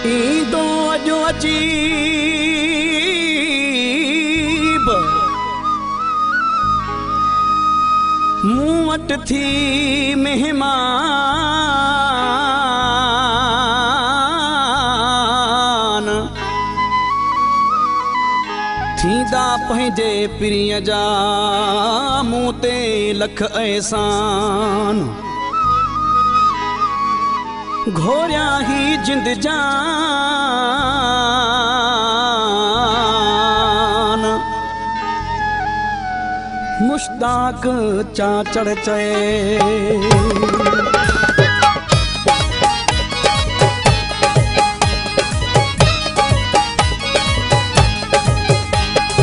ईंदो अॼु अजीब मूं वटि थी महिमान थींदा पंहिंजे पिरीअ जा मूं ते लख एहसान घोरिया ही जिंद जान मुश्ताक चाचड़ चए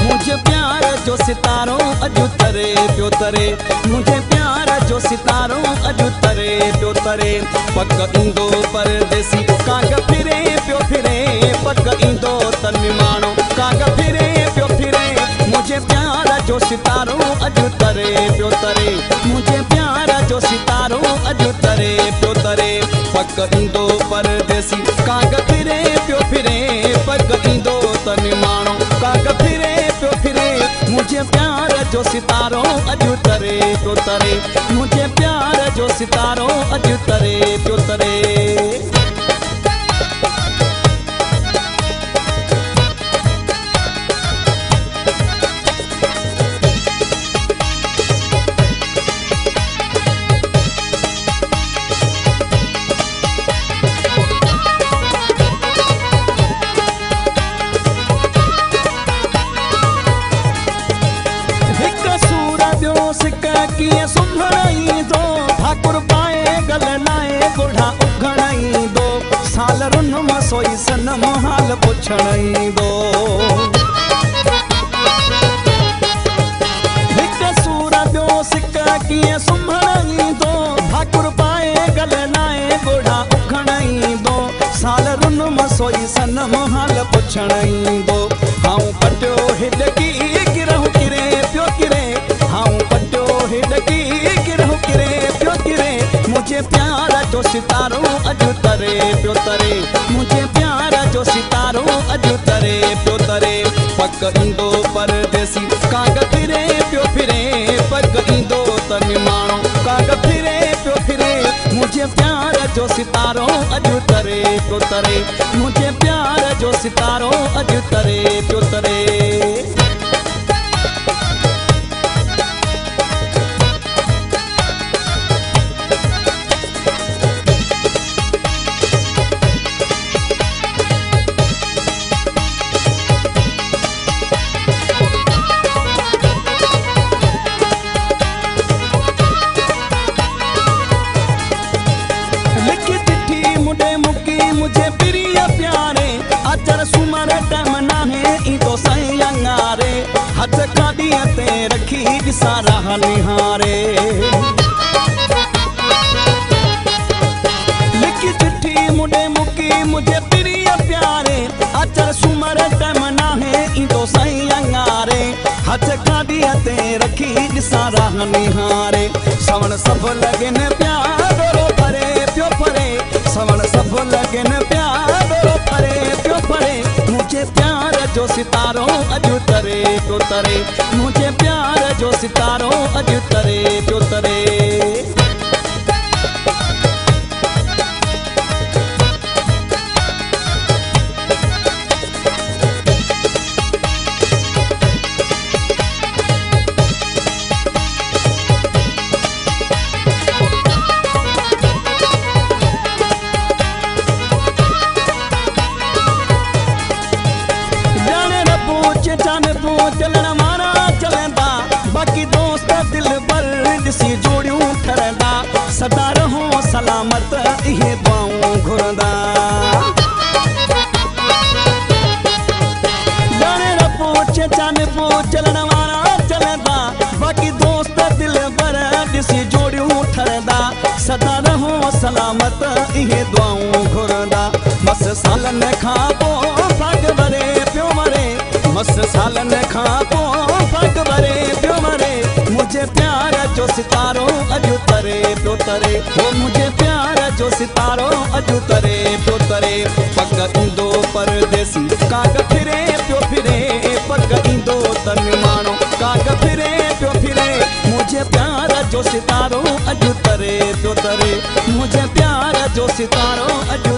मुझे प्यार जो सितारो अजु तरे पियो तरे मुझे प्यार जो सितारो अजु तरे पियो तरे पक इंदो परदेसी काग फिरे पियो फिरे पक इंदो तन मानो काग फिरे पियो फिरे मुझे प्यार जो सितारो अजु तरे पियो तरे मुझे प्यार जो सितारो अजु तरे पियो तरे पक इंदो परदेसी काग फिरे पियो फिरे पक इंदो तन मानो काग फिरे पियो फिरे मुझे प्यार जो सितारो अजु तरे पियो तरे मुझे प्यार जो सितारो अजु तरे पियो तरे किए सुंदरई दो ठाकुर पाए गल लाए बुढ़ा उघड़ई दो साल रुन मसोई सनम हाल पुछड़ई दो हिक सूर ॿियो सिक किए सुंदरई दो ठाकुर पाए गल लाए बुढ़ा उघड़ई दो साल रुन मसोई सनम हाल पुछड़ई दो हाउ पटियो हिडकी गिरहु किरे पियो किरे हाउ पटियो हिडकी गिरहु किरे पियो किरे मुझे प्यार जो सितारो अजु तरे पियो तरे मुझे प्यार जो सितारो अजु तरे पियो तरे पक इंदो परदेसी काग फिरे पियो फिरे पक इंदो तन मानो काग फिरे पियो फिरे मुझे प्यार जो सितारो अजु तरे पियो तरे मुझे प्यार जो सितारो अजु तरे पियो तरे मुझे प्रिय प्यारे अचर सुमर टम नाहे ईंदो साईं अंगारे हथ काॾीअ ते रखी ॾिसां राह निहारे लिखी चिठी मुॾे मुकी मुझे प्रिय प्यारे अचर सुमर टम नाहे ईंदो साईं अंगारे हथ काॾीअ ते रखी ॾिसां राह निहारे सवण सभु लॻनि प्यारो परे पियो परे सवण सभु लॻनि प्यारो परे पियो परे मुझे प्यार जो सितारो अजु तरे पियो तरे मुझे प्यार जो सितारो अजु तरे पियो तरे चलण वारा चलंदा बाक़ी दोस्त दिल भर ॾिसी जोड़ियूं ठरंदा सदा रहो सलामत इहे दुआऊं घुरंदा चलण वारा चलंदा बाक़ी दोस्त दिल भर ॾिसी जोड़ियूं ठरंदा सदा रहो सलामत इहे दुआऊं घुरंदा मस सालनि खां पोइ भाग भरे पियो मरे मस सालनि खां पोइ भाग भरे पियो मरे मुझे प्यार जो सितारो अजु तरे पियो तरे वो मुझे प्यार जो सितारो अॼु तरे पियो तरे पग ईंदो परदेसी काग फिरे पियो फिरे पग ईंदो तन माण्हू काग फिरे पियो फिरे मुंहिंजे प्यार जो सितारो अॼु तरे पियो तरे मुंहिंजे प्यार जो सितारो अॼु